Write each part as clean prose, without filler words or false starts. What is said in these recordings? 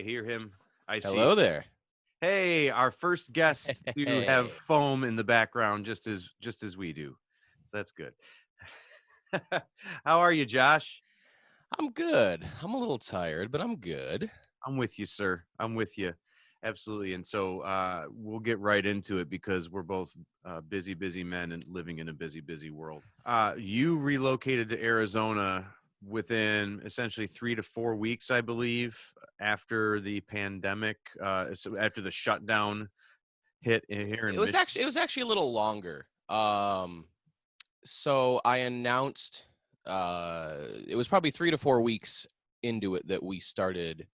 hear him. I see him. Hello there. Hey, our first guest to have Hey. foam in the background, just as we do. So that's good. How are you, Josh? I'm good. I'm a little tired, but I'm good. I'm with you, sir. I'm with you. Absolutely. And so we'll get right into it because we're both busy men and living in a busy world. You relocated to Arizona within essentially 3 to 4 weeks, I believe, after the pandemic, so after the shutdown hit here It in was Michigan. actually a little longer. So I announced it was probably 3 to 4 weeks into it that we started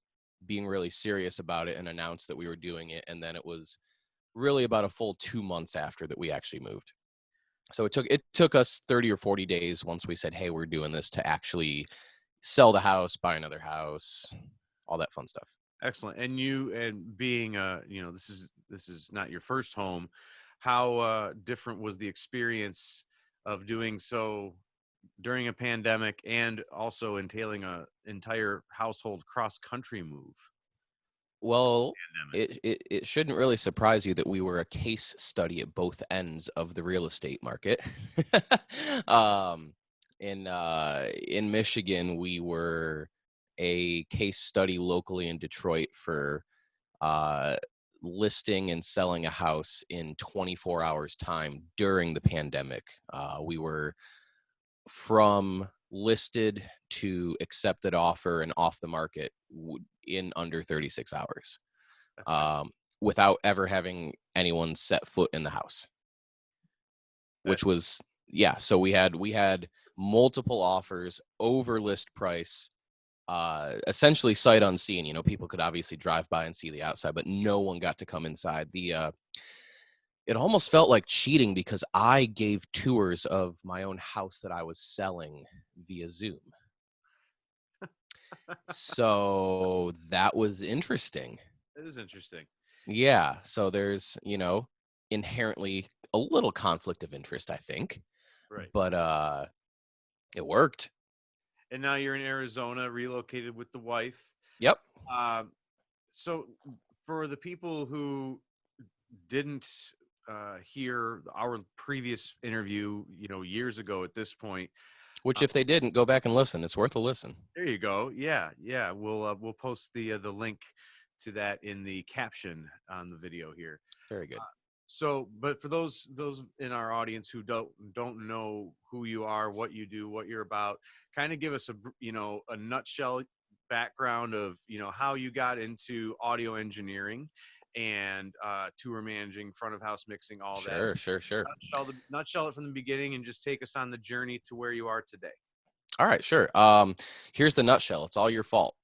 being really serious about it and announced that we were doing it, and then it was really about a full 2 months after that we actually moved. So it took us 30 or 40 days once we said, "Hey, we're doing this," to actually sell the house, buy another house, all that fun stuff. Excellent. And you, and being this is not your first home. How different was the experience of doing so during a pandemic and also entailing a entire household cross country move? Well, Pandemic. it shouldn't really surprise you that we were a case study at both ends of the real estate market. um, in Michigan, we were a case study locally in Detroit for uh, listing and selling a house in 24 hours time during the pandemic. We were from listed to accepted offer and off the market in under 36 hours, That's um, without ever having anyone set foot in the house, that which was, yeah. So we had multiple offers over list price, essentially sight unseen. People could obviously drive by and see the outside, but no one got to come inside. It almost felt like cheating because I gave tours of my own house that I was selling via Zoom. So that was interesting. It is interesting. Yeah. So there's, inherently a little conflict of interest, I think. Right. But it worked. And now you're in Arizona, relocated with the wife. Yep. Um, so for the people who didn't hear our previous interview, years ago at this point, Which if they didn't, go back and listen. It's worth a listen. there you go. Yeah. We'll post the link to that in the caption on the video here. Very good. So, but for those in our audience who don't know who you are, what you do, what you're about, kind of give us a nutshell background of how you got into audio engineering and tour managing, front of house mixing, all that. Sure. Nutshell it from the beginning and just take us on the journey to where you are today. All right, sure. Here's the nutshell. It's all your fault.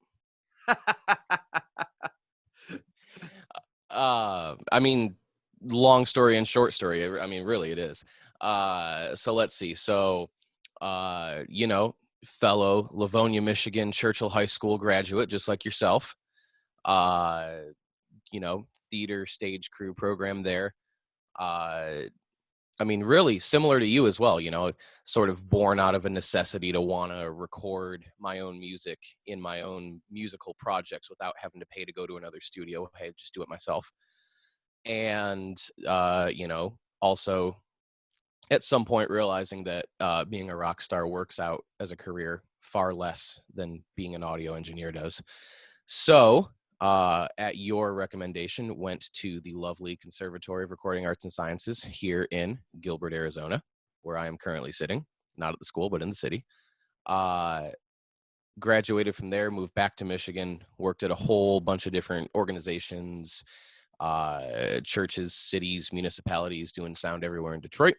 I mean, long story and short story. I mean, really, it is. So let's see. So, fellow Livonia, Michigan, Churchill High School graduate, just like yourself. Uh, theater stage crew program there. I mean, really similar to you as well, sort of born out of a necessity to want to record my own music in my own musical projects without having to pay to go to another studio. Hey, just do it myself. And, also at some point realizing that being a rock star works out as a career far less than being an audio engineer does. So, at your recommendation, went to the lovely Conservatory of Recording Arts and Sciences here in Gilbert, Arizona, where I am currently sitting, not at the school, but in the city. Graduated from there, moved back to Michigan, worked at a whole bunch of different organizations, churches, cities, municipalities, doing sound everywhere in Detroit.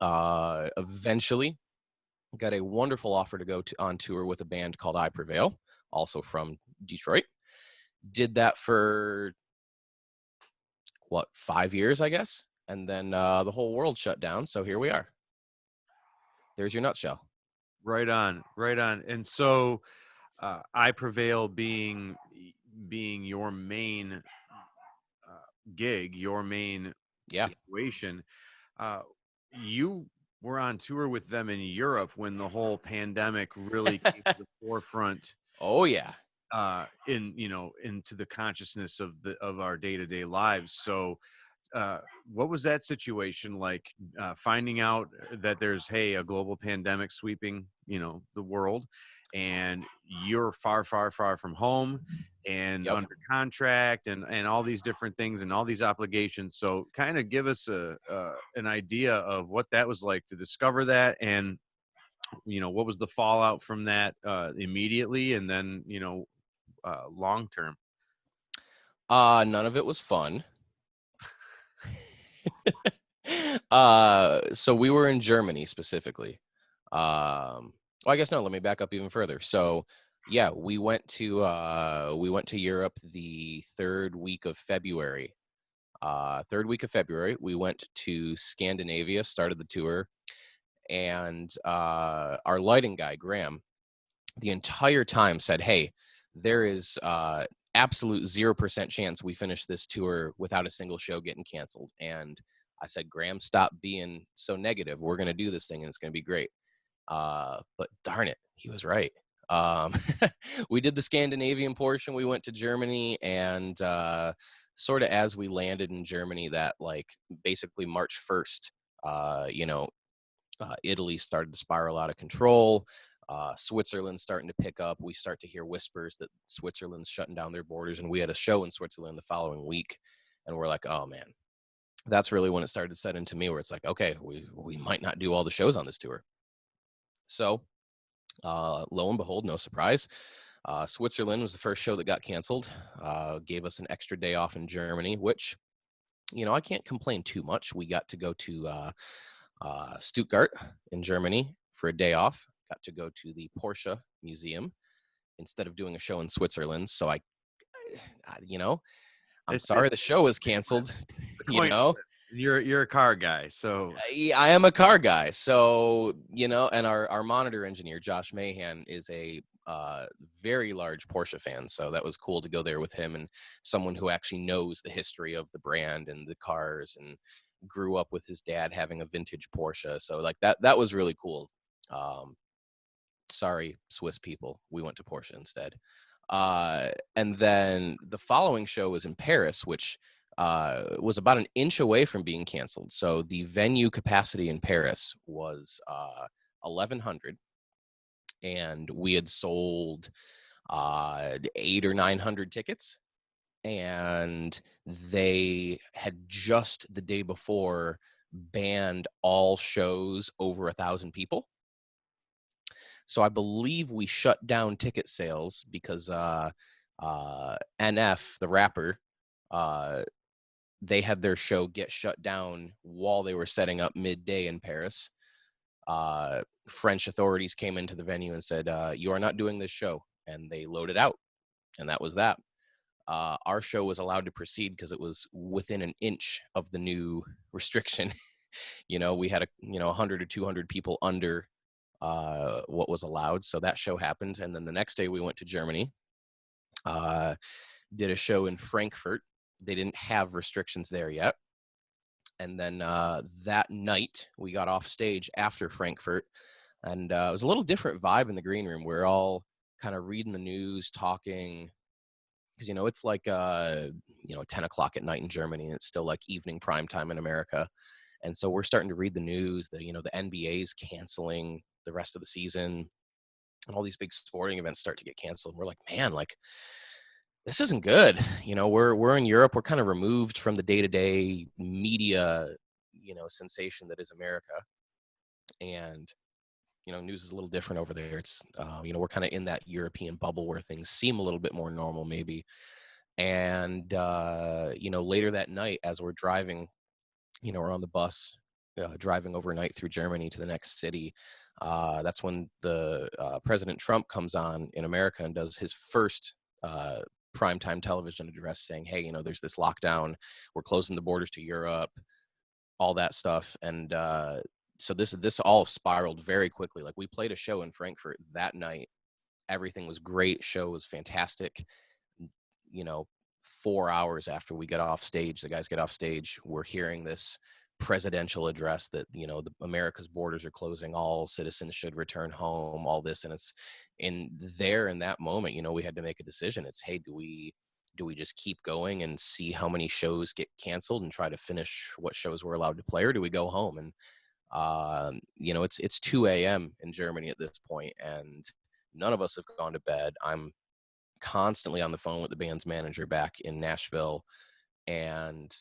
Eventually got a wonderful offer to go on tour with a band called I Prevail, also from Detroit. Did that for 5 years, I guess, and then the whole world shut down. So here we are. There's your nutshell. Right on. And so, I Prevail being your main gig, your main situation. You were on tour with them in Europe when the whole pandemic really came to the forefront. Oh yeah. into the consciousness of our day-to-day lives. So what was that situation like, finding out that there's a global pandemic sweeping the world, and you're far far far from home and Yep. under contract and all these different things and all these obligations? So kind of give us an idea of what that was like to discover that, and what was the fallout from that, immediately, and then long term. None of it was fun. So we were in Germany specifically. Well, I guess no, let me back up even further. So yeah, we went to Europe the third week of February. We went to Scandinavia, started the tour, and our lighting guy, Graham, the entire time said, "Hey, there is absolute 0% chance we finish this tour without a single show getting canceled." And I said, "Graham, stop being so negative. We're going to do this thing and it's going to be great." But darn it, he was right. Um, we did the Scandinavian portion. We went to Germany, and sort of as we landed in Germany, that like basically March 1st, Italy started to spiral out of control. Switzerland's starting to pick up. We start to hear whispers that Switzerland's shutting down their borders, and we had a show in Switzerland the following week, and we're like, oh man, that's really when it started to set into me, where it's like, okay, we might not do all the shows on this tour. So lo and behold, no surprise, Switzerland was the first show that got canceled. Gave us an extra day off in Germany, which, I can't complain too much. We got to go to Stuttgart in Germany for a day off. Got to go to the Porsche Museum instead of doing a show in Switzerland. So I'm sorry the show was canceled. You're a car guy, so I am a car guy. So, and our monitor engineer, Josh Mahan, is a very large Porsche fan. So that was cool to go there with him, and someone who actually knows the history of the brand and the cars, and grew up with his dad having a vintage Porsche. So like that was really cool. Sorry, Swiss people, we went to Porsche instead. And then the following show was in Paris, which was about an inch away from being canceled. So the venue capacity in Paris was 1,100, and we had sold 800 or 900 tickets. And they had just the day before banned all shows over 1,000 people. So I believe we shut down ticket sales because NF, the rapper, they had their show get shut down while they were setting up midday in Paris. French authorities came into the venue and said, "You are not doing this show," and they loaded out, and that was that. Our show was allowed to proceed because it was within an inch of the new restriction. We had 100 or 200 people under what was allowed. So that show happened. And then the next day we went to Germany, did a show in Frankfurt. They didn't have restrictions there yet. And then that night we got off stage after Frankfurt, and it was a little different vibe in the green room. We're all kind of reading the news, talking, because it's like 10 o'clock at night in Germany, and it's still like evening prime time in America. And so we're starting to read the news that the NBA's canceling the rest of the season, and all these big sporting events start to get canceled. And we're like, man, like this isn't good. We're in Europe. We're kind of removed from the day-to-day media, sensation that is America. And news is a little different over there. It's we're kind of in that European bubble where things seem a little bit more normal maybe. And later that night, as we're driving, we're on the bus driving overnight through Germany to the next city. That's when the President Trump comes on in America and does his first primetime television address, saying, "Hey, there's this lockdown. We're closing the borders to Europe," all that stuff. And so this all spiraled very quickly. Like we played a show in Frankfurt that night. Everything was great. Show was fantastic. 4 hours after we get off stage, the guys get off stage, we're hearing this presidential address that, America's borders are closing, all citizens should return home, all this. And it's in that moment, we had to make a decision. It's, hey, do we just keep going and see how many shows get canceled and try to finish what shows we're allowed to play, or do we go home? And it's 2 a.m. in Germany at this point, and none of us have gone to bed. I'm constantly on the phone with the band's manager back in Nashville, and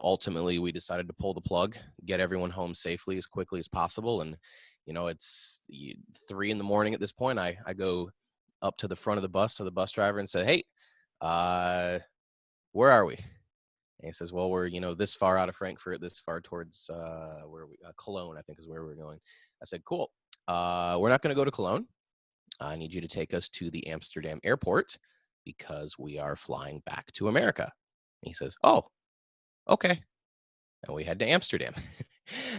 ultimately we decided to pull the plug, get everyone home safely as quickly as possible. And it's 3 a.m. at this point. I go up to the front of the bus to the bus driver and said, hey, where are we? And he says, well, we're this far out of Frankfurt, this far towards where we Cologne, I think is where we're going. I said, cool, we're not going to go to Cologne. I need you to take us to the Amsterdam airport because we are flying back to America. And he says, oh, okay. And we head to Amsterdam.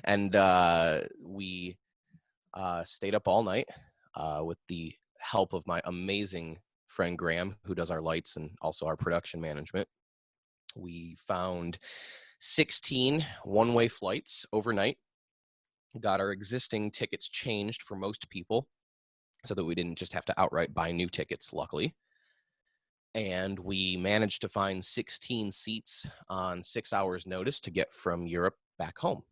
And we stayed up all night with the help of my amazing friend Graham, who does our lights and also our production management. We found 16 one-way flights overnight, got our existing tickets changed for most people so that we didn't just have to outright buy new tickets, luckily. And we managed to find 16 seats on 6 hours notice to get from Europe back home.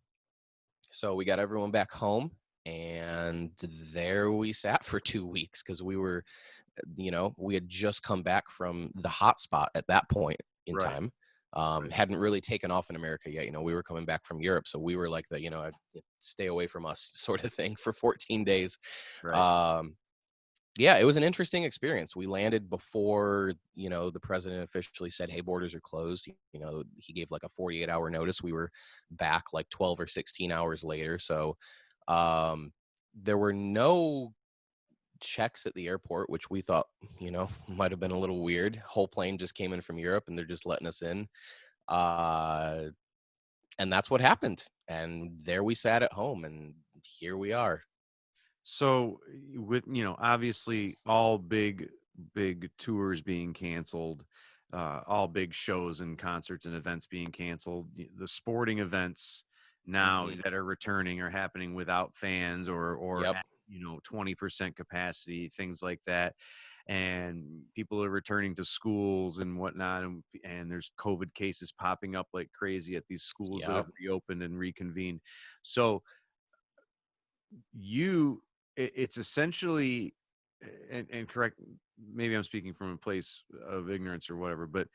So we got everyone back home, and there we sat for 2 weeks because we were, we had just come back from the hot spot at that point in time. Hadn't really taken off in America yet. We were coming back from Europe. So we were like the, stay away from us sort of thing for 14 days. Yeah, it was an interesting experience. We landed before, the president officially said, hey, borders are closed. He gave like a 48-hour notice. We were back like 12 or 16 hours later. So there were no checks at the airport, which we thought, might have been a little weird. Whole plane just came in from Europe and they're just letting us in. And that's what happened. And there we sat at home, and here we are. So with, obviously all big tours being canceled, all big shows and concerts and events being canceled, the sporting events now that are returning are happening without fans or Yep. at, 20% capacity, things like that. And people are returning to schools and whatnot. And there's COVID cases popping up like crazy at these schools that have reopened and reconvened. So it's essentially, and correct, maybe I'm speaking from a place of ignorance or whatever, but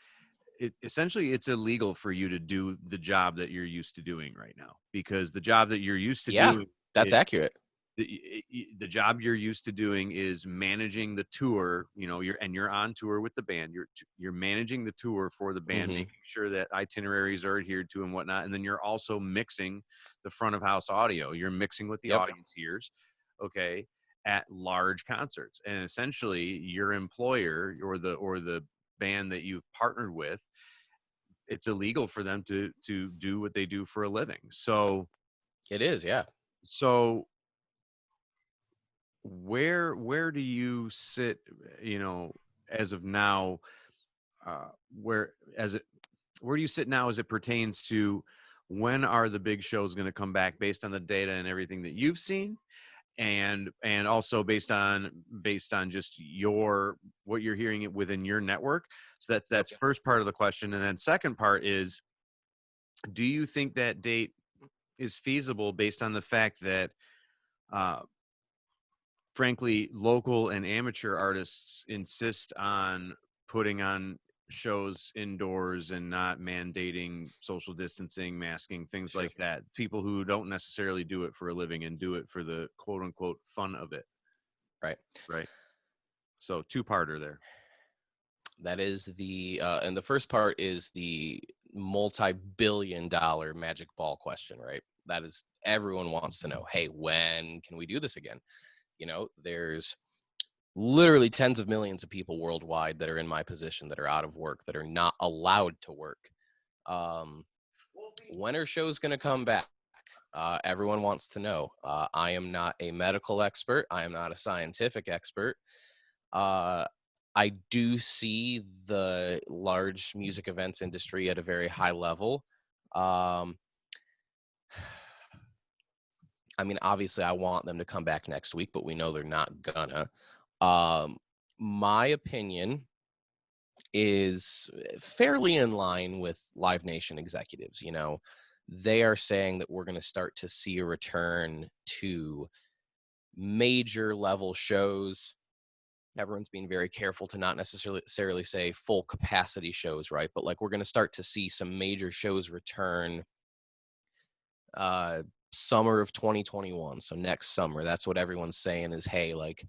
essentially it's illegal for you to do the job that you're used to doing right now, because the job that you're used to doing, that's accurate. The job you're used to doing is managing the tour. You're on tour with the band. You're managing the tour for the band, making sure that itineraries are adhered to and whatnot. And then you're also mixing the front of house audio. You're mixing with the audience ears, okay, at large concerts. And essentially, your employer or the band that you've partnered with, it's illegal for them to do what they do for a living. So it is, yeah. So where do you sit, as of now, where do you sit now as it pertains to when are the big shows going to come back, based on the data and everything that you've seen, and also based on just what you're hearing within your network? So that's first part of the question. And then second part is, do you think that date is feasible based on the fact that frankly, local and amateur artists insist on putting on shows indoors and not mandating social distancing, masking, things like that? People who don't necessarily do it for a living and do it for the quote unquote fun of it. Right. So two-parter there. That is and the first part is the multi-billion-dollar magic ball question, right? That is, everyone wants to know, hey, when can we do this again? There's literally tens of millions of people worldwide that are in my position that are out of work, that are not allowed to work. When are shows going to come back? Everyone wants to know. I am not a medical expert. I am not a scientific expert. I do see the large music events industry at a very high level. I mean, obviously, I want them to come back next week, but we know they're not gonna. Um, my opinion is fairly in line with Live Nation executives. You know, they are saying that we're going to start to see a return to major level shows. Everyone's being very careful to not necessarily say full capacity shows, right? But like, we're going to start to see some major shows return summer of 2021. So next summer, that's what everyone's saying is, hey, like,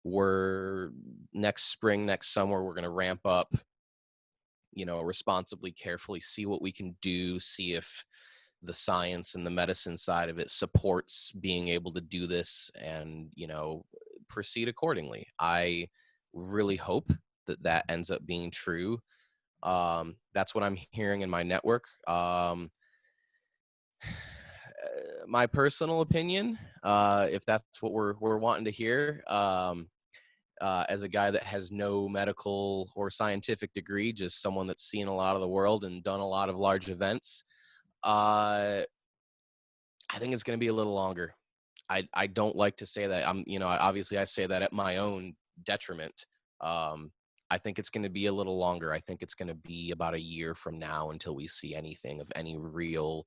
we're next spring, next summer, we're going to ramp up, you know, responsibly, carefully, see what we can do, see if the science and the medicine side of it supports being able to do this, and, you know, proceed accordingly. I really hope that that ends up being true. That's what I'm hearing in my network. My personal opinion, if that's what we're wanting to hear, as a guy that has no medical or scientific degree, just someone that's seen a lot of the world and done a lot of large events, I think it's going to be a little longer. I don't like to say that. You know, obviously I say that at my own detriment. I think it's going to be a little longer. I think it's going to be about a year from now until we see anything of any real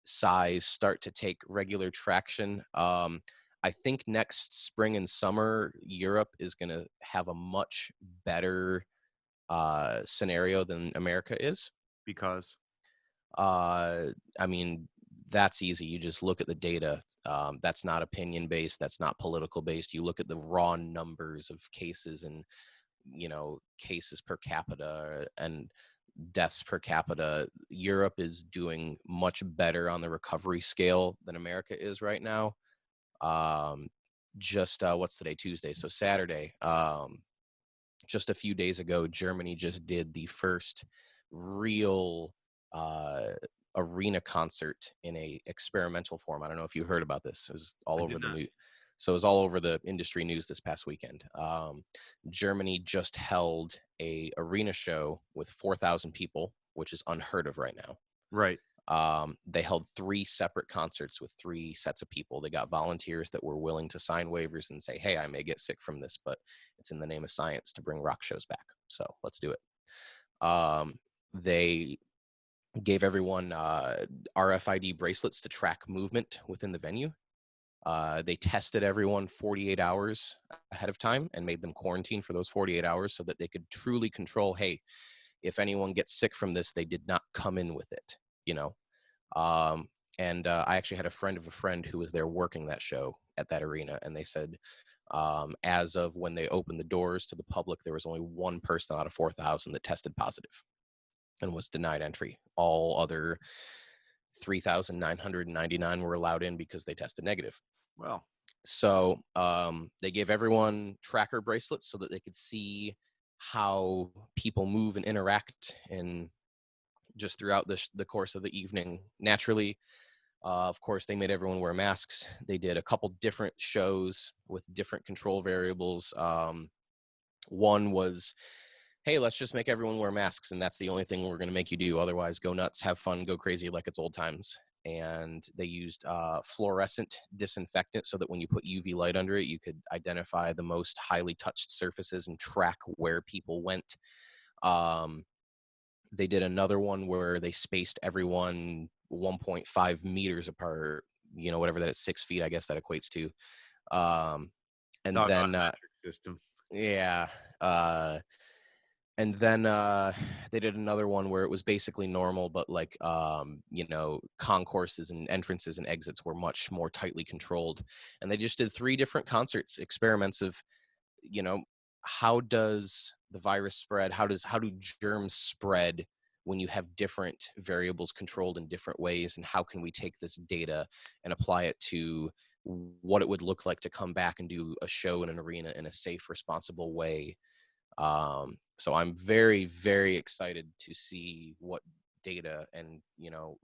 size start to take regular traction. I think next spring and summer, Europe is going to have a much better scenario than America is. Because I mean, that's easy. You just look at the data. That's not opinion based. That's not political based. You look at the raw numbers of cases and, you know, cases per capita and deaths per capita. Europe is doing much better on the recovery scale than America is right now. Just what's today? Tuesday. So Saturday, just a few days ago, Germany just did the first real uh, arena concert in a experimental form. I don't know if you heard about this. It was all I over did the not. news. So it was all over the industry news this past weekend. Germany just held a arena show with 4,000 people, which is unheard of right now. Right. They held 3 separate concerts with 3 sets of people. They got volunteers that were willing to sign waivers and say, hey, I may get sick from this, but it's in the name of science to bring rock shows back. So let's do it. They gave everyone RFID bracelets to track movement within the venue. They tested everyone 48 hours ahead of time and made them quarantine for those 48 hours so that they could truly control, hey, if anyone gets sick from this, they did not come in with it, you know. And I actually had a friend of a friend who was there working that show at that arena, and they said as of when they opened the doors to the public, there was only 1 person out of 4,000 that tested positive and was denied entry. All other 3,999 were allowed in because they tested negative. Well, So they gave everyone tracker bracelets so that they could see how people move and interact and just throughout the course of the evening naturally. Of course, they made everyone wear masks. They did a couple different shows with different control variables. One was, hey, let's just make everyone wear masks, and that's the only thing we're going to make you do. Otherwise, go nuts, have fun, go crazy like it's old times. And they used fluorescent disinfectant so that when you put UV light under it, you could identify the most highly touched surfaces and track where people went. They did another one where they spaced everyone 1.5 meters apart, you know, whatever that is, 6 feet, I guess that equates to. And doggone then, metric system. yeah. And then they did another one where it was basically normal, but like, you know, concourses and entrances and exits were much more tightly controlled. And they just did 3 different concerts, experiments of, you know, how does the virus spread? How do germs spread when you have different variables controlled in different ways? And how can we take this data and apply it to what it would look like to come back and do a show in an arena in a safe, responsible way? So I'm very, very excited to see what data and, you know,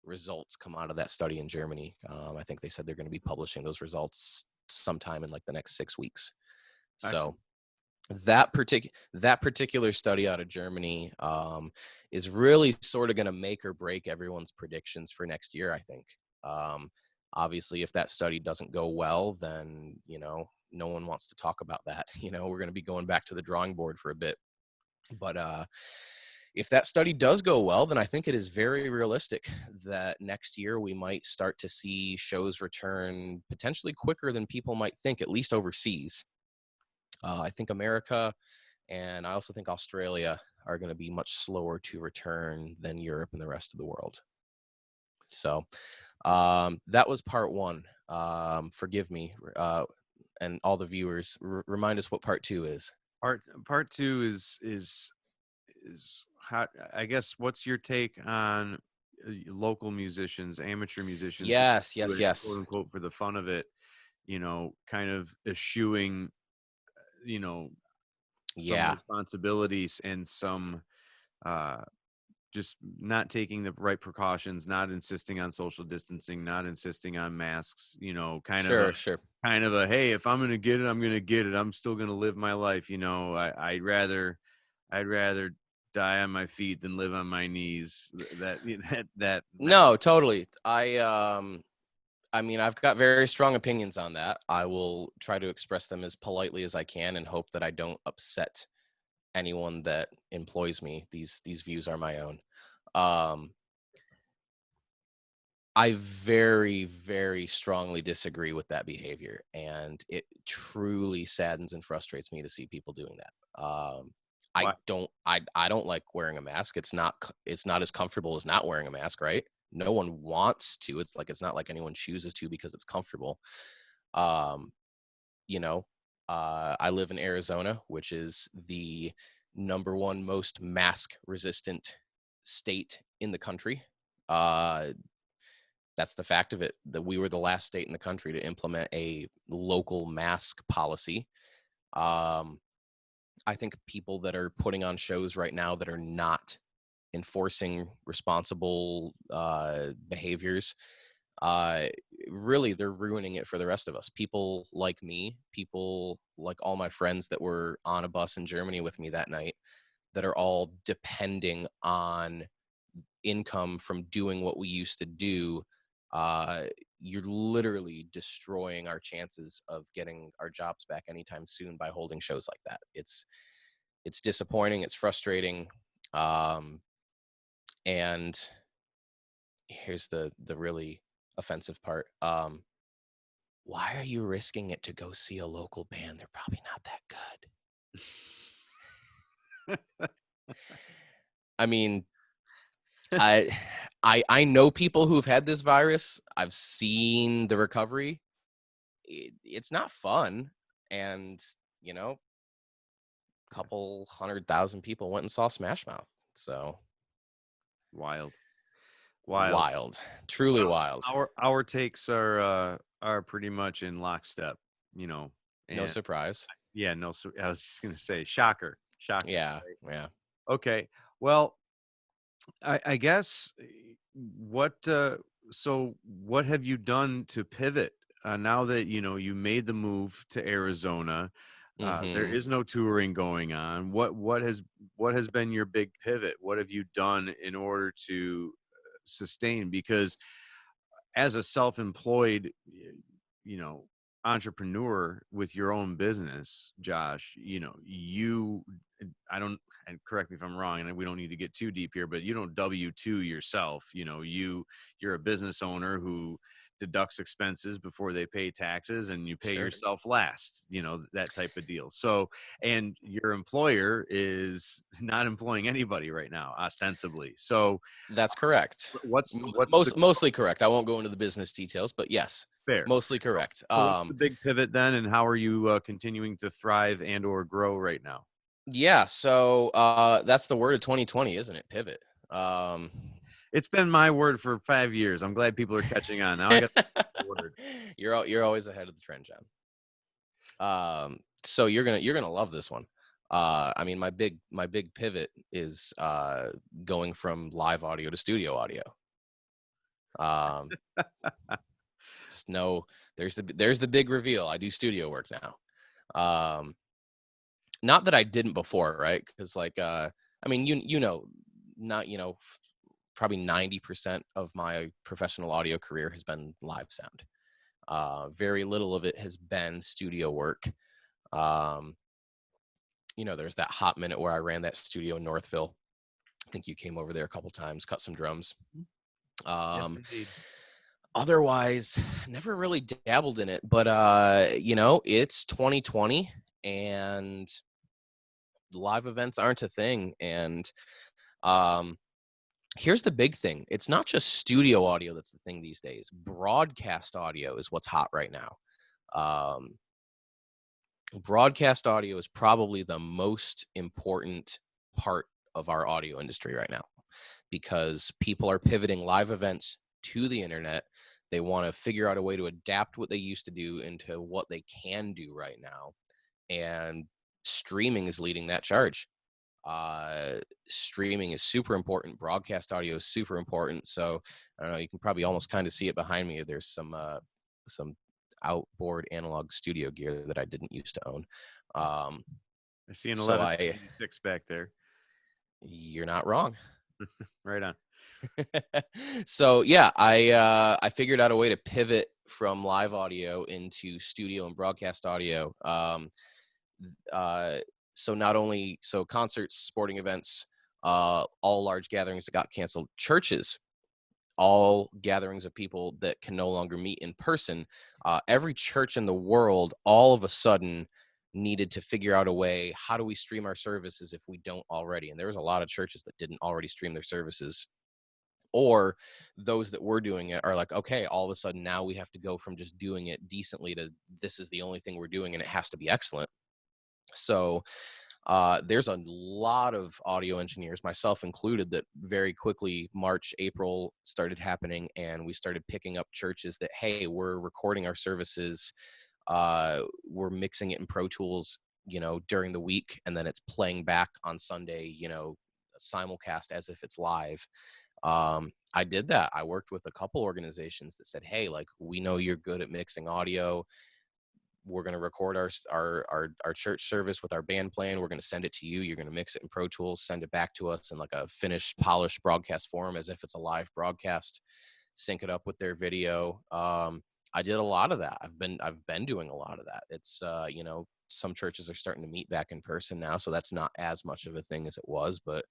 results come out of that study in Germany. I think they said they're going to be publishing those results sometime in like the next 6 weeks. So Excellent. that particular study out of Germany is really sort of going to make or break everyone's predictions for next year, I think. Obviously, if that study doesn't go well, then, no one wants to talk about that. We're going to be going back to the drawing board for a bit. But if that study does go well, then I think it is very realistic that next year we might start to see shows return potentially quicker than people might think, at least overseas. I think America and I also think Australia are going to be much slower to return than Europe and the rest of the world. So that was part one. Forgive me, and all the viewers. Remind us what part two is. Part two is how, I guess, what's your take on local musicians, amateur musicians who Yes, do yes, it, quote yes. unquote, for the fun of it, kind of eschewing, you know, some Yeah, responsibilities and some just not taking the right precautions, not insisting on social distancing, not insisting on masks, sure, sure. kind of a, hey, if I'm going to get it, I'm going to get it. I'm still going to live my life. I'd rather die on my feet than live on my knees. That No, totally. I mean, I've got very strong opinions on that. I will try to express them as politely as I can and hope that I don't upset anyone that employs me. These views are my own. Um, I very, very strongly disagree with that behavior, and it truly saddens and frustrates me to see people doing that. why, I don't like wearing a mask. It's not as comfortable as not wearing a mask, right? No one wants to. It's not like anyone chooses to because it's comfortable. Um, I live in Arizona, which is the number one most mask resistant state in the country. That's the fact of it, that we were the last state in the country to implement a local mask policy. Um, I think people that are putting on shows right now that are not enforcing responsible behaviors, uh, really, they're ruining it for the rest of us. People like me, people like all my friends that were on a bus in Germany with me that night, that are all depending on income from doing what we used to do. uh, you're literally destroying our chances of getting our jobs back anytime soon by holding shows like that. It's disappointing, it's frustrating. And here's the really offensive part. Why are you risking it to go see a local band? They're probably not that good. I mean, I I know people who've had this virus. I've seen the recovery. It's not fun, and a couple 100,000 people went and saw Smash Mouth. So wild, wild, truly Well, wild. our takes are pretty much in lockstep, No and surprise. yeah, no, so I was just gonna say, shocker, shocker. Yeah, yeah. Okay, well, I guess what so what have you done to pivot now that you made the move to Arizona? There Mm-hmm. is no touring going on. What has been your big pivot? What have you done in order to sustain? Because as a self-employed, you know, entrepreneur with your own business, Josh, you, I don't, and correct me if I'm wrong, and we don't need to get too deep here, but you don't W-2 yourself. You're a business owner who deducts expenses before they pay taxes, and you pay Sure. yourself last, that type of deal. So, and your employer is not employing anybody right now, ostensibly. So That's correct. what's the Mostly correct. I won't go into the business details, but yes, fair? mostly correct. So what's the big pivot then, and how are you continuing to thrive and or grow right now? Yeah, so that's the word of 2020, isn't it? Pivot. Um, It's been my word for 5 years. I'm glad people are catching on. Now I got the word. you're always ahead of the trend, John. So you're gonna love this one. I mean, my big pivot is going from live audio to studio audio. Um, just know there's the big reveal. I do studio work now. Um, Not that I didn't before, right? Because like, I mean, not probably 90% of my professional audio career has been live sound. Very little of it has been studio work. Um, there's that hot minute where I ran that studio in Northville. I think you came over there a couple times, cut some drums. Yes, Um, indeed. Otherwise, never really dabbled in it. But it's 2020 and live events aren't a thing. And um, here's the big thing: it's not just studio audio that's the thing these days. Broadcast audio is what's hot right now. Um, Broadcast audio is probably the most important part of our audio industry right now, because people are pivoting live events to the internet. They want to figure out a way to adapt what they used to do into what they can do right now. And streaming is leading that charge. Streaming is super important. Broadcast audio is super important. So I don't know, you can probably almost kind of see it behind me. There's some outboard analog studio gear that I didn't used to own. I see an So 1186 back there. you're not wrong. Right on. So yeah, I figured out a way to pivot from live audio into studio and broadcast audio. So not only concerts, sporting events, all large gatherings that got canceled, churches, all gatherings of people that can no longer meet in person. Every church in the world all of a sudden needed to figure out a way, how do we stream our services if we don't already? And there was a lot of churches that didn't already stream their services, or those that were doing it are like, okay, all of a sudden now we have to go from just doing it decently to this is the only thing we're doing and it has to be excellent. So there's a lot of audio engineers, myself included, that very quickly March, April started happening, and we started picking up churches that, hey, we're recording our services, we're mixing it in Pro Tools, during the week, and then it's playing back on Sunday, simulcast as if it's live. I did that. I worked with a couple organizations that said, hey, like, we know you're good at mixing audio. We're going to record our church service with our band playing. We're going to send it to you. You're going to mix it in Pro Tools, send it back to us in like a finished, polished broadcast form as if it's a live broadcast, sync it up with their video. I did a lot of that. I've been doing a lot of that. It's, some churches are starting to meet back in person now, so that's not as much of a thing as it was, but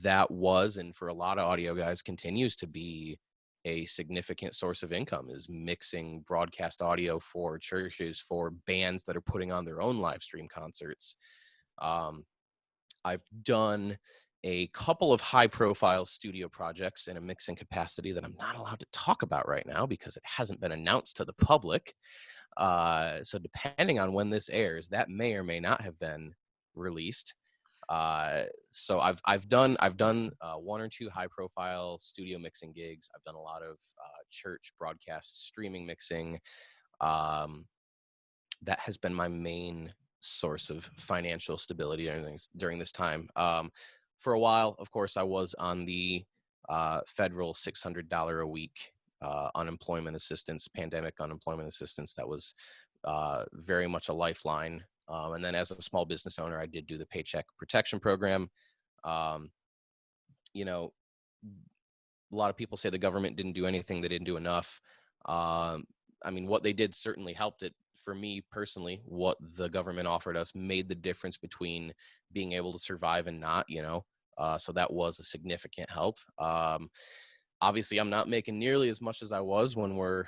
that was, and for a lot of audio guys continues to be, a significant source of income, is mixing broadcast audio for churches, for bands that are putting on their own live stream concerts. I've done a couple of high profile studio projects in a mixing capacity that I'm not allowed to talk about right now because it hasn't been announced to the public. So depending on when this airs, that may or may not have been released. So I've done one or two high profile studio mixing gigs. I've done a lot of church broadcast streaming mixing. That has been my main source of financial stability during this time. For a while, of course, I was on the federal $600 a week unemployment assistance, pandemic unemployment assistance. That was very much a lifeline. And then as a small business owner, I did do the Paycheck Protection Program. A lot of people say the government didn't do anything, they didn't do enough. I mean, what they did certainly helped it. For me personally, what the government offered us made the difference between being able to survive and not, so that was a significant help. Obviously, I'm not making nearly as much as I was when we're,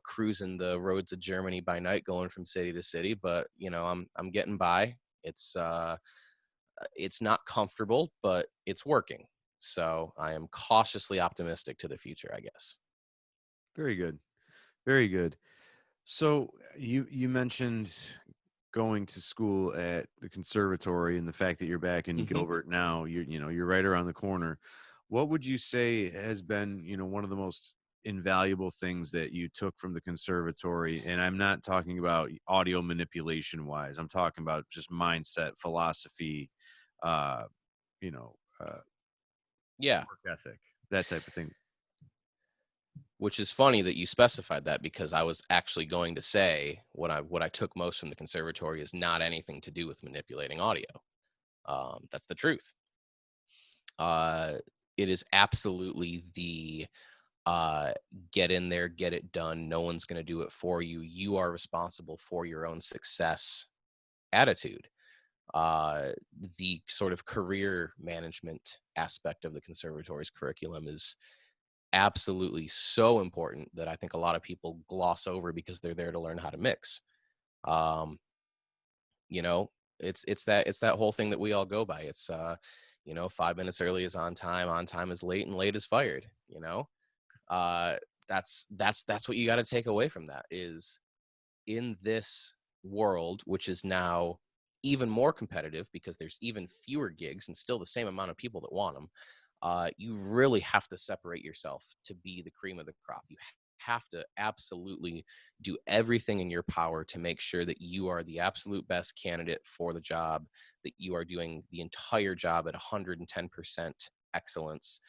cruising the roads of Germany by night, going from city to city, but, I'm getting by. It's not comfortable, but it's working. So I am cautiously optimistic to the future, I guess. Very good. Very good. So you mentioned going to school at the conservatory and the fact that you're back in Mm-hmm. Gilbert now. You're right around the corner. What would you say has been, one of the most invaluable things that you took from the conservatory? And I'm not talking about audio manipulation wise. I'm talking about just mindset, philosophy, uh, you know, uh, Yeah. work ethic, that type of thing. Which is funny that you specified that, because I was actually going to say what I took most from the conservatory is not anything to do with manipulating audio. That's the truth. It is absolutely the get in there, get it done. No one's going to do it for you. You are responsible for your own success attitude. The sort of career management aspect of the conservatory's curriculum is absolutely so important that I think a lot of people gloss over because they're there to learn how to mix. Um, you know, it's that whole thing that we all go by. It's 5 minutes early is on time is late, and late is fired. Uh, that's what you got to take away from that is, in this world, which is now even more competitive because there's even fewer gigs and still the same amount of people that want them, you really have to separate yourself to be the cream of the crop. You have to absolutely do everything in your power to make sure that you are the absolute best candidate for the job, that you are doing the entire job at 110% excellence.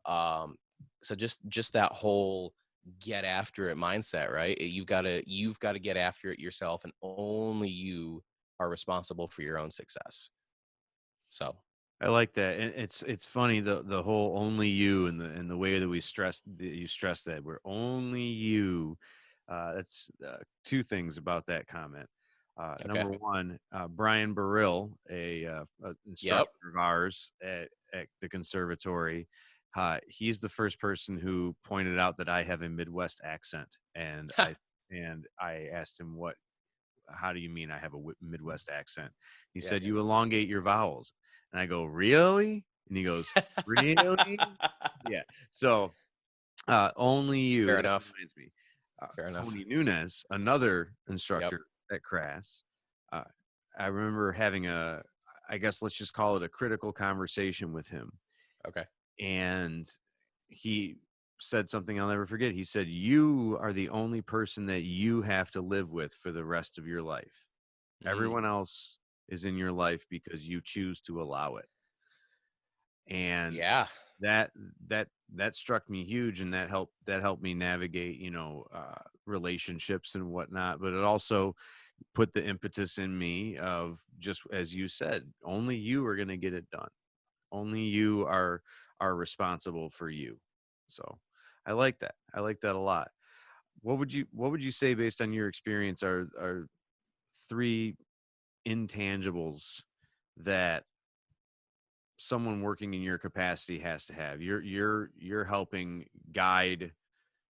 So just that whole get after it mindset, right? You've got to get after it yourself, and only you are responsible for your own success. So I like that, and it's funny the whole only you, and the way that you stress that we're only you. That's two things about that comment. okay. Number one, Brian Burrill, a Yep. instructor of ours at the conservatory, he's the first person who pointed out that I have a Midwest accent, and I asked him, how do you mean I have a Midwest accent? He Yeah. said, you elongate your vowels. And I go, really? And he goes, really? Yeah. So only you. Fair That enough. reminds me. Fair enough. Tony Nunez, another Yep. instructor at Crass. Uh, I remember having I guess let's just call it a critical conversation with him. Okay. And he said something I'll never forget. He said, you are the only person that you have to live with for the rest of your life. Everyone else is in your life because you choose to allow it. And Yeah. that that struck me huge, and that helped me navigate, relationships and whatnot. But it also put the impetus in me of, just as you said, only you are going to get it done. Only you are responsible for you. So I like that. I like that a lot. What would you say, based on your experience, are three intangibles that someone working in your capacity has to have? You're helping guide,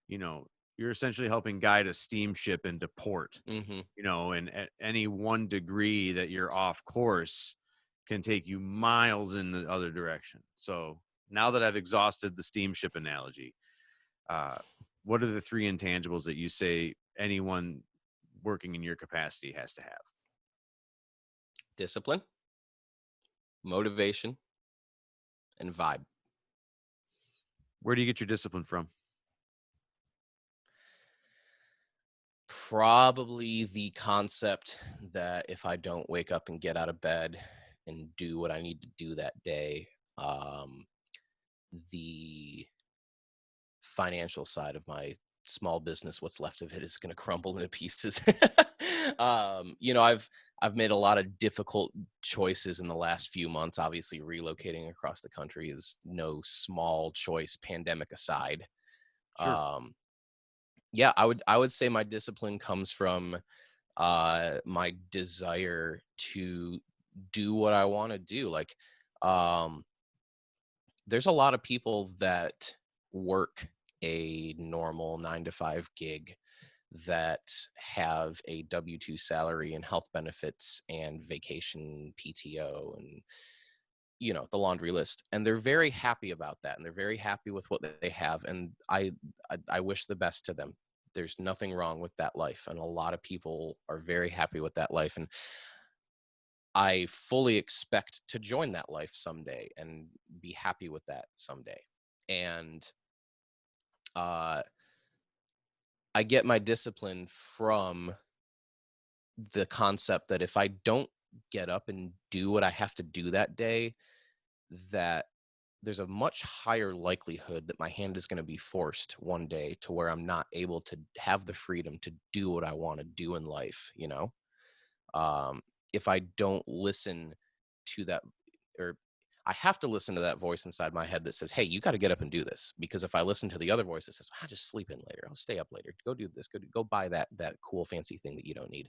you're essentially helping guide a steamship into port, Mm-hmm. and at any 1 degree that you're off course can take you miles in the other direction. So now that I've exhausted the steamship analogy, uh, what are the three intangibles that you say anyone working in your capacity has to have? Discipline, motivation, and vibe. Where do you get your discipline from? Probably the concept that if I don't wake up and get out of bed and do what I need to do that day, the financial side of my small business, what's left of it, is going to crumble into pieces. I've made a lot of difficult choices in the last few months. Obviously, relocating across the country is no small choice, pandemic aside. Sure. Yeah, I would say my discipline comes from my desire to do what I want to do. Like, um, there's a lot of people that work a normal 9 to 5 gig that have a W-2 salary and health benefits and vacation PTO and the laundry list, and they're very happy about that, and they're very happy with what they have, and I wish the best to them. There's nothing wrong with that life, and a lot of people are very happy with that life, and I fully expect to join that life someday and be happy with that someday. And uh, I get my discipline from the concept that if I don't get up and do what I have to do that day, that there's a much higher likelihood that my hand is going to be forced one day to where I'm not able to have the freedom to do what I want to do in life, you know? If I don't listen to that, or I have to listen to that voice inside my head that says, hey, you got to get up and do this. Because if I listen to the other voice that says, I'll just sleep in later, I'll stay up later, go do this, go buy that cool fancy thing that you don't need.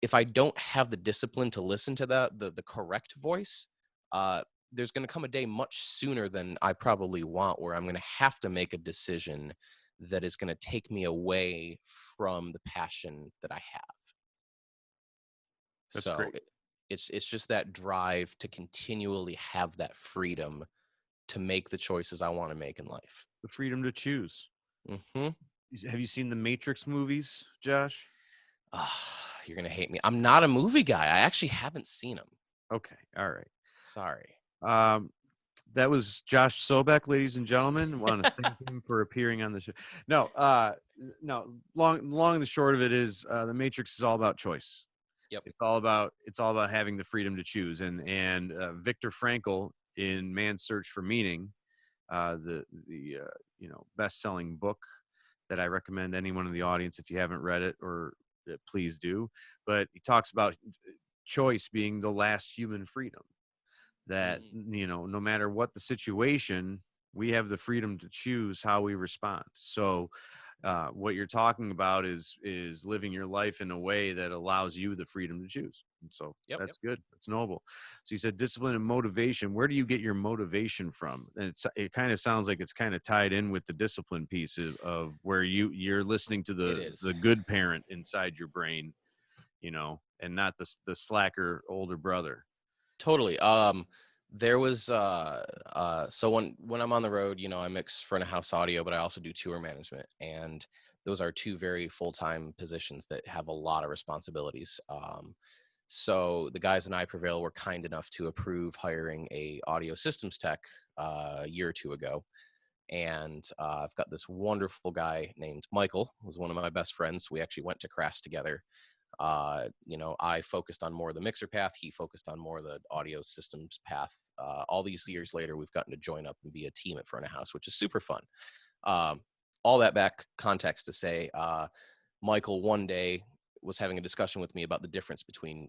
If I don't have the discipline to listen to the correct voice, there's going to come a day much sooner than I probably want where I'm going to have to make a decision that is going to take me away from the passion that I have. That's So great. it's just that drive to continually have that freedom to make the choices I want to make in life. The freedom to choose. Mm-hmm. Have you seen the Matrix movies, Josh? You're going to hate me. I'm not a movie guy. I actually haven't seen them. Okay. All right. Sorry. That was Josh Sobeck, ladies and gentlemen. I want to thank him for appearing on the show. No, long and the short of it is the Matrix is all about choice. Yep. It's all about having the freedom to choose. And Viktor Frankl in Man's Search for Meaning, the best-selling book that I recommend anyone in the audience, if you haven't read it, or please do. But he talks about choice being the last human freedom. That, no matter what the situation, we have the freedom to choose how we respond. So what you're talking about is living your life in a way that allows you the freedom to choose. And so that's good. That's noble. So you said discipline and motivation. Where do you get your motivation from? And it kind of sounds like it's kind of tied in with the discipline piece of where you're listening to the good parent inside your brain, and not the slacker older brother. Totally. There was so when I'm on the road, I mix front of house audio, but I also do tour management, and those are two very full-time positions that have a lot of responsibilities. So the guys in I Prevail were kind enough to approve hiring a audio systems tech a year or two ago. And I've got this wonderful guy named Michael, who's one of my best friends. We actually went to Crash together. I focused on more of the mixer path. He focused on more of the audio systems path. All these years later, we've gotten to join up and be a team at front of house, which is super fun. All that back context to say, Michael one day was having a discussion with me about the difference between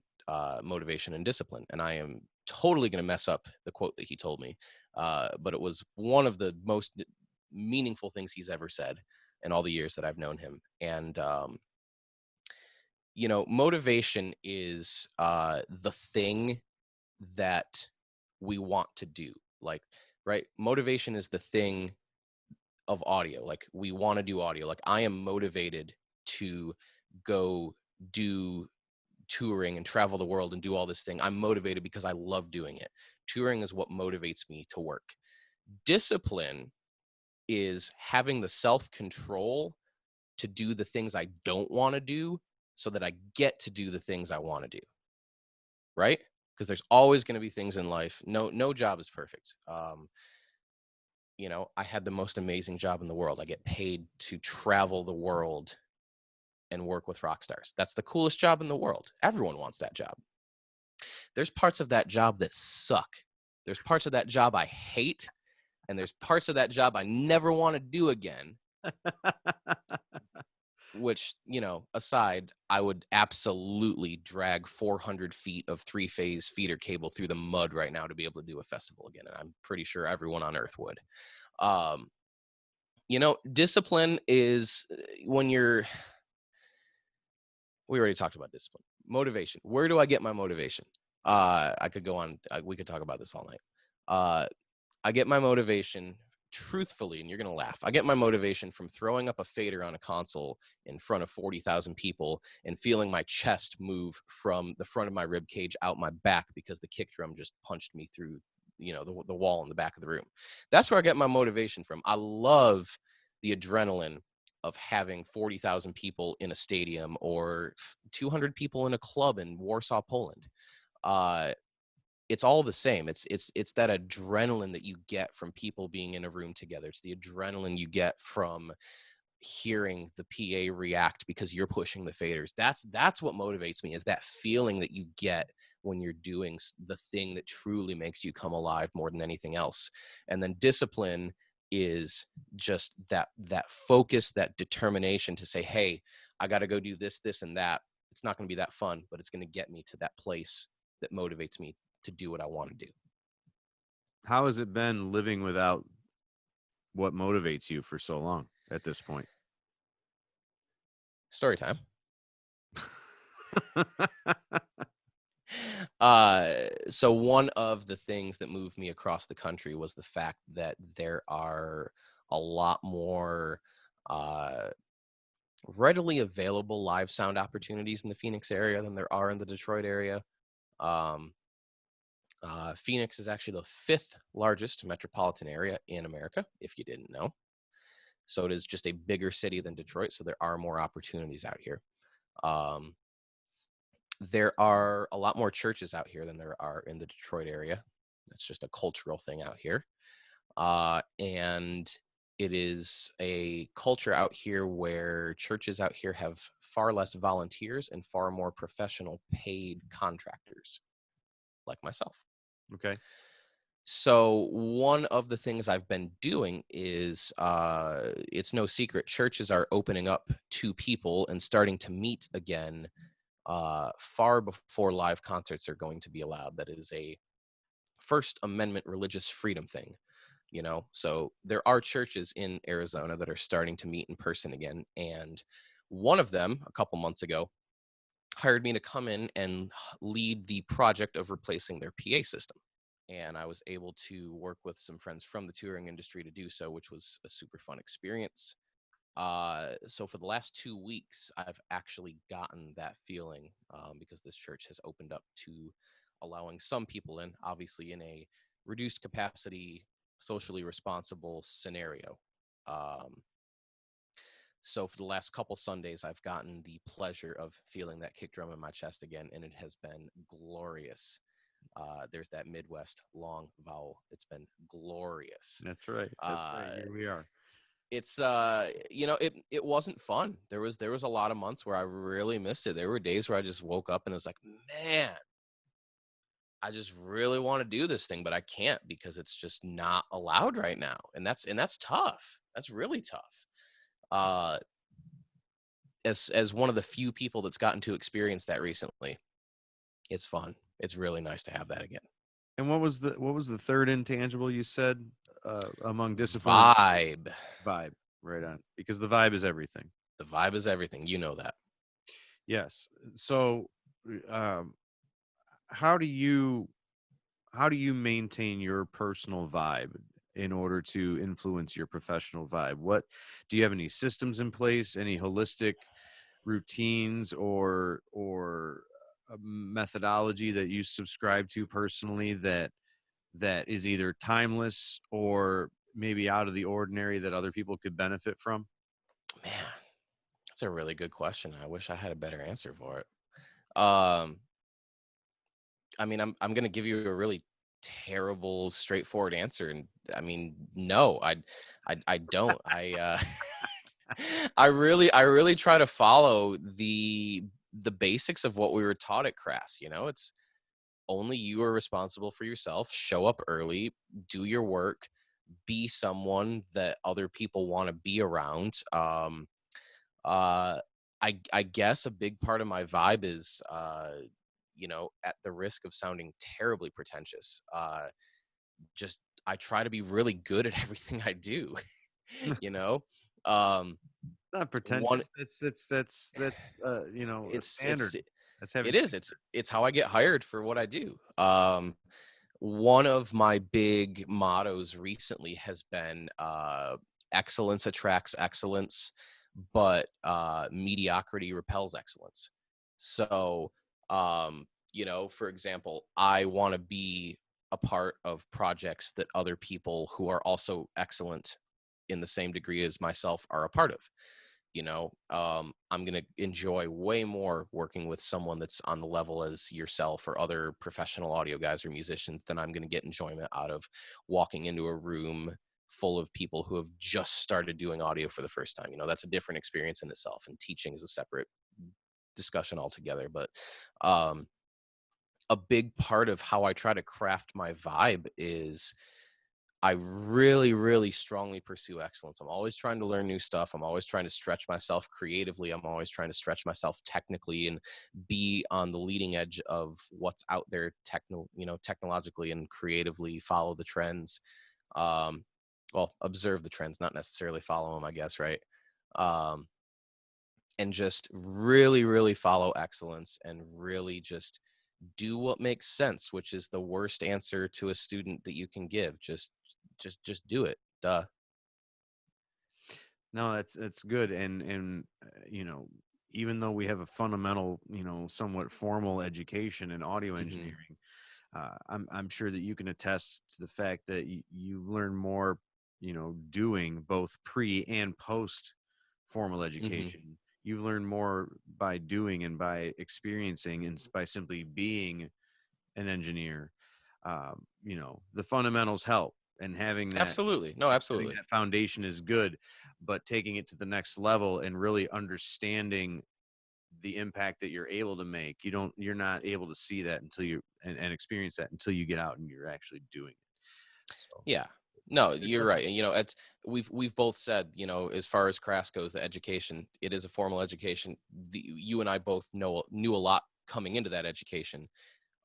motivation and discipline. And I am totally going to mess up the quote that he told me. But it was one of the most meaningful things he's ever said in all the years that I've known him. And, motivation is the thing that we want to do. Like, right? Motivation is the thing of audio. Like, we want to do audio. Like, I am motivated to go do touring and travel the world and do all this thing. I'm motivated because I love doing it. Touring is what motivates me to work. Discipline is having the self-control to do the things I don't want to do so that I get to do the things I want to do. Right? Because there's always going to be things in life. No job is perfect. I had the most amazing job in the world. I get paid to travel the world and work with rock stars. That's the coolest job in the world. Everyone wants that job. There's parts of that job that suck. There's parts of that job I hate, and there's parts of that job I never want to do again. Which, aside, I would absolutely drag 400 feet of 3-phase feeder cable through the mud right now to be able to do a festival again. And I'm pretty sure everyone on earth would. Discipline is when we already talked about discipline. Motivation. Where do I get my motivation? I could go on. We could talk about this all night. I get my motivation, truthfully, and you're going to laugh. I get my motivation from throwing up a fader on a console in front of 40,000 people and feeling my chest move from the front of my rib cage out my back because the kick drum just punched me through, the wall in the back of the room. That's where I get my motivation from. I love the adrenaline of having 40,000 people in a stadium or 200 people in a club in Warsaw, Poland. It's all the same. It's that adrenaline that you get from people being in a room together. It's the adrenaline you get from hearing the PA react because you're pushing the faders. That's what motivates me, is that feeling that you get when you're doing the thing that truly makes you come alive more than anything else. And then discipline is just that focus, that determination to say, hey, I got to go do this, this, and that. It's not going to be that fun, but it's going to get me to that place that motivates me to do what I want to do. How has it been living without what motivates you for so long at this point? Story time. So one of the things that moved me across the country was the fact that there are a lot more readily available live sound opportunities in the Phoenix area than there are in the Detroit area. Um, Phoenix is actually the 5th largest metropolitan area in America, if you didn't know. So it is just a bigger city than Detroit, so there are more opportunities out here. There are a lot more churches out here than there are in the Detroit area. That's just a cultural thing out here. And it is a culture out here where churches out here have far less volunteers and far more professional paid contractors like myself. Okay. So one of the things I've been doing is, it's no secret, churches are opening up to people and starting to meet again far before live concerts are going to be allowed. That is a First Amendment religious freedom thing, you know? So there are churches in Arizona that are starting to meet in person again. And one of them, a couple months ago, hired me to come in and lead the project of replacing their PA system. And I was able to work with some friends from the touring industry to do so, which was a super fun experience. So for the last 2 weeks, I've actually gotten that feeling because this church has opened up to allowing some people in, obviously in a reduced capacity, socially responsible scenario. So for the last couple Sundays, I've gotten the pleasure of feeling that kick drum in my chest again, and it has been glorious. There's that Midwest long vowel. It's been glorious. That's right. That's right. Here we are. It's it wasn't fun. There was a lot of months where I really missed it. There were days where I just woke up and it was like, man, I just really want to do this thing, but I can't because it's just not allowed right now. And that's tough. That's really tough. As one of the few people that's gotten to experience that recently, it's fun. It's really nice to have that again. And what was the third intangible you said among discipline? Vibe. Vibe. Right on. Because the vibe is everything. The vibe is everything. You know that. Yes. So, um, how do you maintain your personal vibe in order to influence your professional vibe? What do you have any systems in place? Any holistic routines or a methodology that you subscribe to personally that is either timeless or maybe out of the ordinary that other people could benefit from? Man, that's a really good question. I wish I had a better answer for it. I mean, I'm gonna give you a really terrible, straightforward answer, and I mean, no, I don't. I really try to follow the basics of what we were taught at Crass. You know, it's only you are responsible for yourself. Show up early, do your work, be someone that other people want to be around. Uh, I guess a big part of my vibe is, at the risk of sounding terribly pretentious, just I try to be really good at everything I do. you know, um, Not one pretentious. That's a it's standard. That's heavy it is standard. it's how I get hired for what I do. One of my big mottos recently has been, excellence attracts excellence, but mediocrity repels excellence. So, for example, I want to be a part of projects that other people who are also excellent in the same degree as myself are a part of. I'm going to enjoy way more working with someone that's on the level as yourself or other professional audio guys or musicians than I'm going to get enjoyment out of walking into a room full of people who have just started doing audio for the first time. That's a different experience in itself, and teaching is a separate discussion altogether. But a big part of how I try to craft my vibe is I really, really strongly pursue excellence. I'm always trying to learn new stuff. I'm always trying to stretch myself creatively. I'm always trying to stretch myself technically and be on the leading edge of what's out there technologically and creatively, follow the trends. Um, well, observe the trends, not necessarily follow them, I guess, right? Um, and just really, really follow excellence and really just do what makes sense, which is the worst answer to a student that you can give. Just do it. Duh. No, that's good. And even though we have a fundamental, somewhat formal education in audio Hmm. engineering, I'm sure that you can attest to the fact that you learn more, doing both pre and post formal Hmm. education. You've learned more by doing and by experiencing and by simply being an engineer. The fundamentals help, and Absolutely. No, having absolutely. that foundation is good, but taking it to the next level and really understanding the impact that you're able to make, you're not able to see that until you and experience that until you get out and you're actually doing it. So Yeah. No, it's you're right. And, it's we've both said, as far as craft goes, the education, it is a formal education. You and I both knew a lot coming into that education.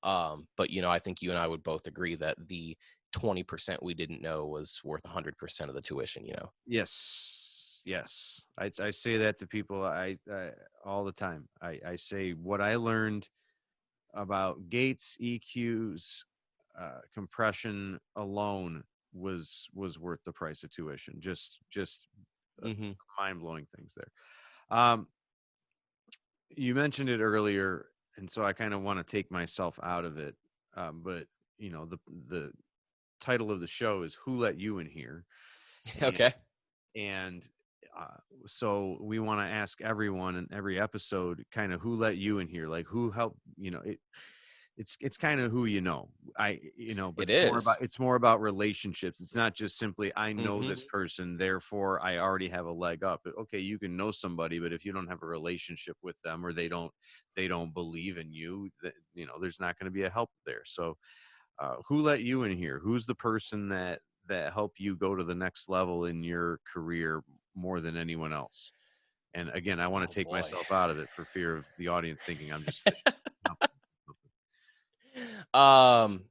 But I think you and I would both agree that the 20% we didn't know was worth 100% of the tuition. yes, I say that to people, I all the time. I say what I learned about gates, EQs, compression alone was worth the price of tuition. Just Hmm. mind-blowing things there. You mentioned it earlier, and so I kind of want to take myself out of it. But the title of the show is "Who Let You In Here," and Okay. and uh, so we want to ask everyone in every episode, kind of who let you in here, like who helped. It's kind of who but It is. it's more about relationships. It's not just simply I know Hmm. this person, therefore I already have a leg up. Okay, you can know somebody, but if you don't have a relationship with them, or they don't believe in you, that there's not going to be a help there. So who let you in here? Who's the person that helped you go to the next level in your career more than anyone else? And again, I want Oh to take boy. myself out of it for fear of the audience thinking I'm just fishing. um,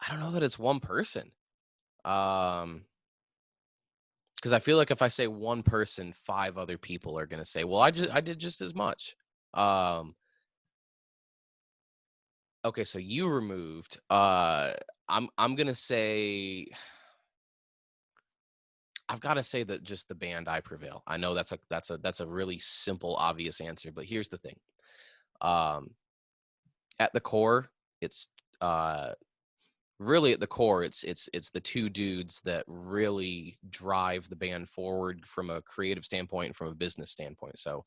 I don't know that it's one person. Um, because I feel like if I say one person, five other people are gonna say, "Well, I did just as much." Um, okay, so you removed. I'm gonna say I've got to say that just the band I Prevail. I know that's a really simple, obvious answer, but here's the thing. Um, at the core, it's uh really at the core, it's the two dudes that really drive the band forward from a creative standpoint and from a business standpoint. So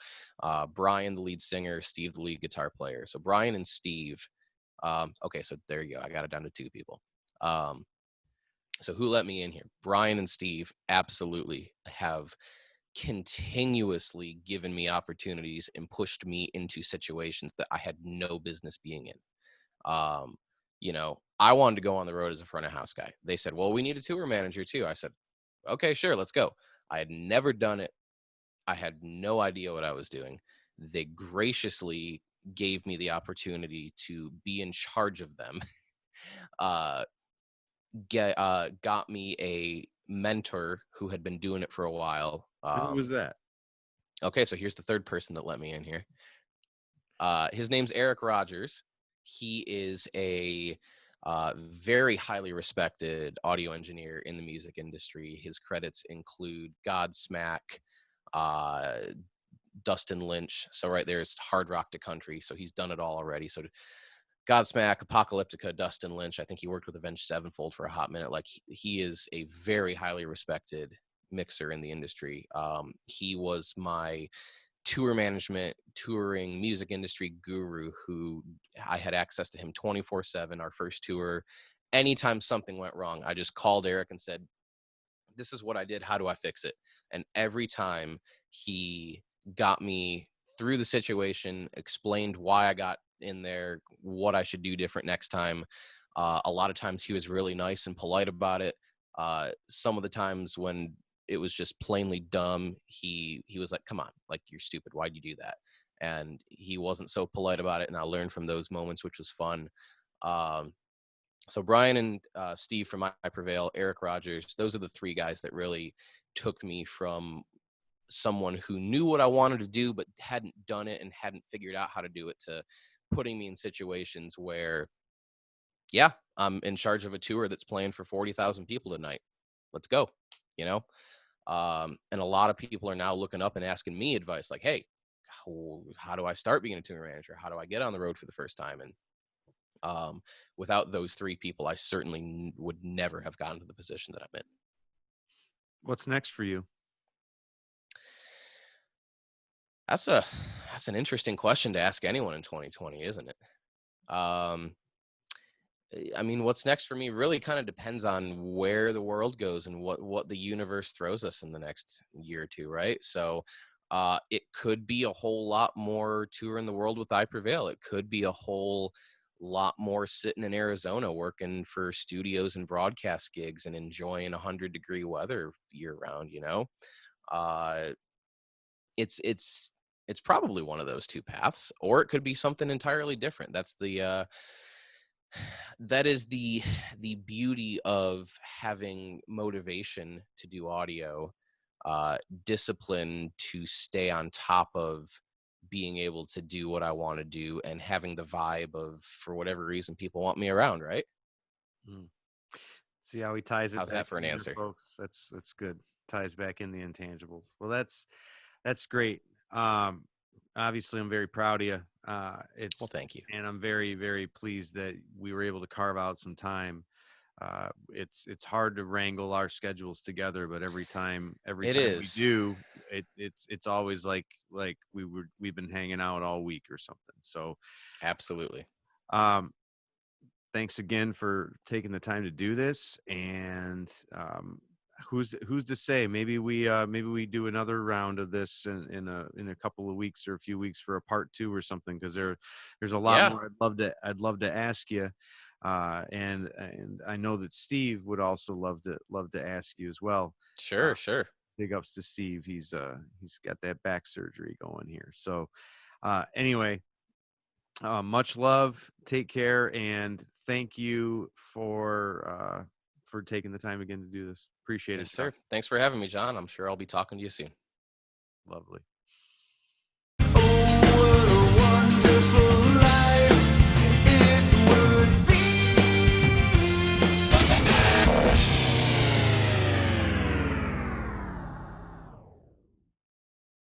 Brian, the lead singer, Steve, the lead guitar player. So Brian and Steve. Okay, so there you go. I got it down to two people. Um, so who let me in here? Brian and Steve absolutely have continuously given me opportunities and pushed me into situations that I had no business being in. Um, I wanted to go on the road as a front of house guy. They said, "Well, we need a tour manager too." I said, "Okay, sure, let's go." I had never done it. I had no idea what I was doing. They graciously gave me the opportunity to be in charge of them. uh, got me a mentor who had been doing it for a while. Who was that? Okay, so here's the third person that let me in here. His name's Eric Rogers. He is a very highly respected audio engineer in the music industry. His credits include Godsmack, uh, Dustin Lynch. So right there's hard rock to country. So he's done it all already. So Godsmack, Apocalyptica, Dustin Lynch. I think he worked with Avenged Sevenfold for a hot minute. Like he is a very highly respected mixer in the industry. He was my tour management, touring music industry guru who I had access to him 24/7. Our first tour, anytime something went wrong, I just called Eric and said, "This is what I did. How do I fix it?" And every time he got me through the situation, explained why I got in there, what I should do different next time. A lot of times he was really nice and polite about it. Some of the times when it was just plainly dumb, he was like, come on, like, you're stupid. Why'd you do that? And he wasn't so polite about it. And I learned from those moments, which was fun. So Brian and Steve from I Prevail, Eric Rogers, those are the three guys that really took me from someone who knew what I wanted to do but hadn't done it and hadn't figured out how to do it, to putting me in situations where, yeah, I'm in charge of a tour that's playing for 40,000 people tonight. Let's go, you know? And a lot of people are now looking up and asking me advice like, hey, how do I start being a tour manager? How do I get on the road for the first time? And without those three people, I certainly would never have gotten to the position that I'm in. What's next for you? That's an interesting question to ask anyone in 2020, isn't it? I mean, what's next for me really kind of depends on where the world goes and what the universe throws us in the next year or two, right? So it could be a whole lot more touring the world with I Prevail. It could be a whole lot more sitting in Arizona working for studios and broadcast gigs and enjoying 100-degree weather year round, you know? It's probably one of those two paths, or it could be something entirely different. That is the beauty of having motivation to do audio, discipline to stay on top of being able to do what I want to do, and having the vibe of, for whatever reason, people want me around, right? See how he ties it How's back that for an in answer? there, folks. That's good. Ties back in the intangibles. Well, that's great. Obviously, I'm very proud of you. Well, thank you. And I'm very, very pleased that we were able to carve out some time. It's hard to wrangle our schedules together, but every time It we is. do, it's always like we've been hanging out all week or something. So, Absolutely. thanks again for taking the time to do this. And who's to say, maybe we do another round of this in a couple of weeks or a few weeks for a part 2 or something, because there's a lot more I'd love to ask you. And I know that Steve would also love to ask you as well. Sure. Big ups to Steve. He's got that back surgery going here. So anyway, much love, take care, and thank you for taking the time again to do this. Appreciate it, Yes, Josh. sir. Thanks for having me, John. I'm sure I'll be talking to you soon. Lovely.